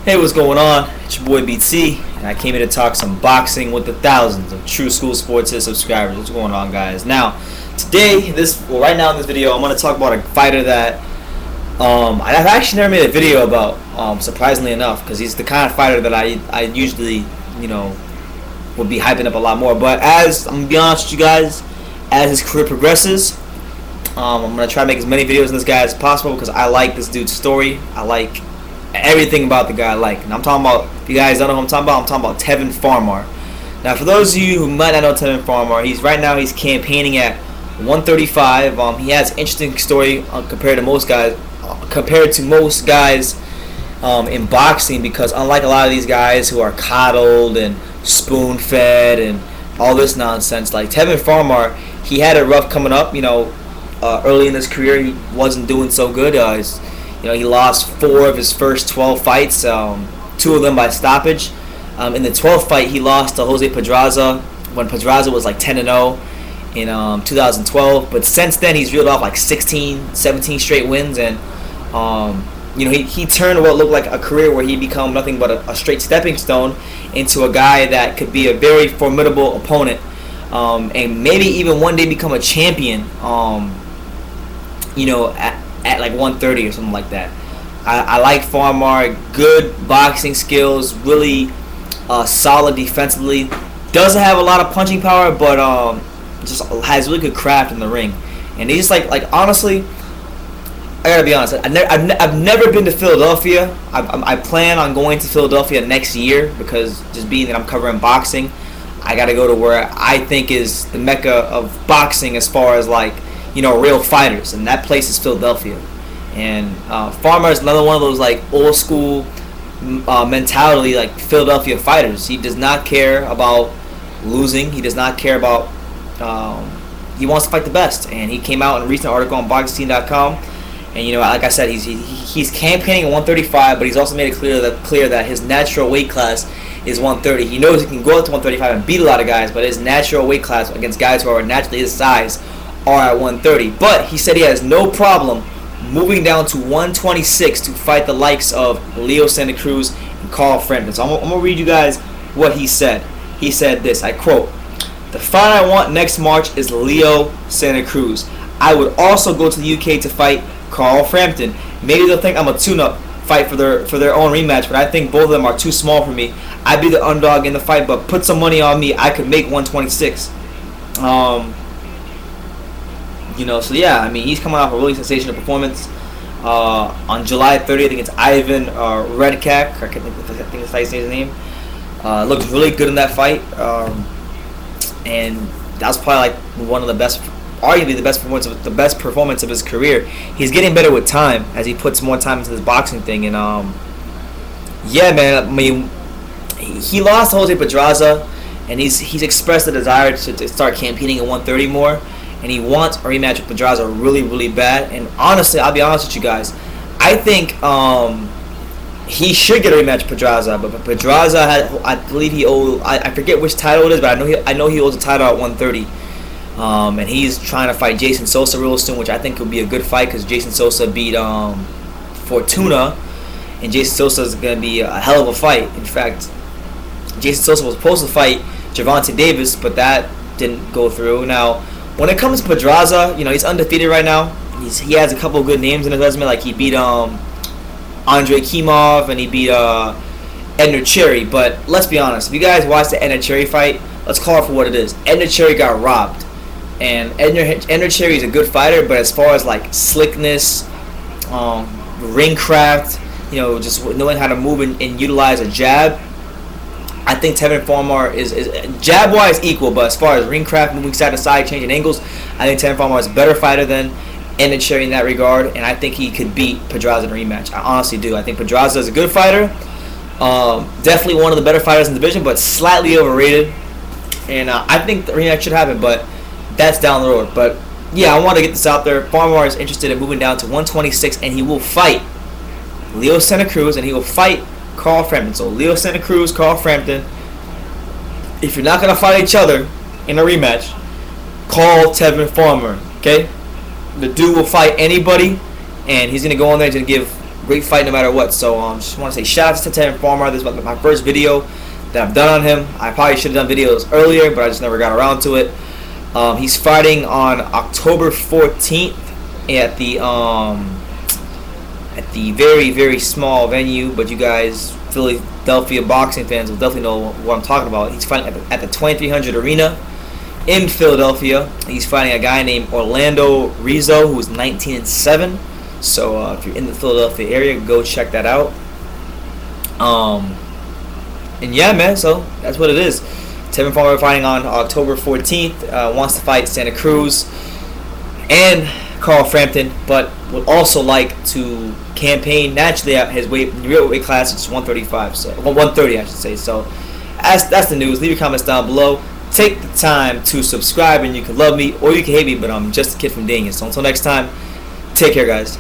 Hey, what's going on? It's your boy BT, and I came here to talk some boxing with the thousands of True School Sports subscribers. What's going on, guys? Now, today, right now in this video, I'm going to talk about a fighter that I've actually never made a video about, surprisingly enough, because he's the kind of fighter that I usually, would be hyping up a lot more. But I'm going to be honest with you guys, as his career progresses, I'm going to try to make as many videos on this guy as possible because I like this dude's story. I like everything about the guy I like. And I'm talking about, if you guys don't know who I'm talking about Tevin Farmer. Now, for those of you who might not know Tevin Farmer, he's campaigning at 135. He has an interesting story compared to most guys in boxing, because unlike a lot of these guys who are coddled and spoon-fed and all this nonsense, like Tevin Farmer, he had it rough coming up. Early in his career, he wasn't doing so good. He lost 4 of his first 12 fights, 2 of them by stoppage. In the 12th fight, he lost to Jose Pedraza when Pedraza was like 10-0 in 2012. But since then, he's reeled off like 16, 17 straight wins, and he turned what looked like a career where he become nothing but a straight stepping stone into a guy that could be a very formidable opponent, and maybe even one day become a champion. At like 130 or something like that. I like Farmer. Good boxing skills, really solid defensively. Doesn't have a lot of punching power, but just has really good craft in the ring. And he's just like honestly, I gotta be honest. I've never been to Philadelphia. I plan on going to Philadelphia next year, because just being that I'm covering boxing, I gotta go to where I think is the mecca of boxing as far as real fighters, and that place is Philadelphia. And Farmer is another one of those old school mentality Philadelphia fighters. He does not care about losing. He does not care about. He wants to fight the best. And he came out in a recent article on BoxingScene.com, and like I said, he's campaigning at 135, but he's also made it clear that his natural weight class is 130. He knows he can go up to 135 and beat a lot of guys, but his natural weight class against guys who are naturally his size are at 130. But he said he has no problem moving down to 126 to fight the likes of Leo Santa Cruz and Carl Frampton. So I'm going to read you guys what he said. He said this, I quote, "The fight I want next March is Leo Santa Cruz. I would also go to the UK to fight Carl Frampton. Maybe they'll think I'm a tune-up fight for their own rematch, but I think both of them are too small for me. I'd be the underdog in the fight, but put some money on me. I could make 126. So yeah, he's coming off a really sensational performance on July 30th against Ivan Redkach. I think that's how you say his name. Looked really good in that fight, and that was probably one of the best, arguably the best performance of his career. He's getting better with time as he puts more time into this boxing thing, and yeah, man. He lost to Jose Pedraza, and he's expressed the desire to start campaigning at 130 more. And he wants a rematch with Pedraza really, really bad. And honestly, I'll be honest with you guys, I think he should get a rematch with Pedraza. But Pedraza I believe he owed, I forget which title it is, but I know he owes a title at 130. And he's trying to fight Jason Sosa real soon, which I think will be a good fight, because Jason Sosa beat Fortuna, and Jason Sosa is going to be a hell of a fight. In fact, Jason Sosa was supposed to fight Gervonta Davis, but that didn't go through. Now, when it comes to Pedraza, he's undefeated right now. He has a couple of good names in his resume, like he beat Andre Kimov, and he beat Edner Cherry. But let's be honest, if you guys watched the Edner Cherry fight, let's call it for what it is. Edner Cherry got robbed, and Edner Cherry is a good fighter, but as far as slickness, ring craft, just knowing how to move and utilize a jab, I think Tevin Farmer is jab-wise equal, but as far as ring craft, moving side to side, changing angles, I think Tevin Farmer is a better fighter than Edner Cherry in that regard, and I think he could beat Pedraza in a rematch. I honestly do. I think Pedraza is a good fighter, definitely one of the better fighters in the division, but slightly overrated, and I think the rematch should happen, but that's down the road. But yeah, I want to get this out there. Farmer is interested in moving down to 126, and he will fight Leo Santa Cruz, and he will fight Carl Frampton. So Leo Santa Cruz, Carl Frampton. If you're not going to fight each other in a rematch, call Tevin Farmer, okay? The dude will fight anybody, and he's going to go in there to give great fight no matter what. So just want to say shout out to Tevin Farmer. This is my first video that I've done on him. I probably should have done videos earlier, but I just never got around to it. He's fighting on October 14th at the very, very small venue, but you guys Philadelphia boxing fans will definitely know what I'm talking about. He's fighting at the 2300 Arena in Philadelphia. He's fighting a guy named Orlando Rizzo, who's 19-7. So if you're in the Philadelphia area, go check that out. And yeah, man, so that's what it is. Tevin Farmer fighting on October 14th. Wants to fight Santa Cruz and Carl Frampton, but would also like to campaign naturally at his real weight class. It's 135, so 130, I should say. So that's the news. Leave your comments down below. Take the time to subscribe, and you can love me or you can hate me, but I'm just a kid from Daniel. So until next time, take care, guys.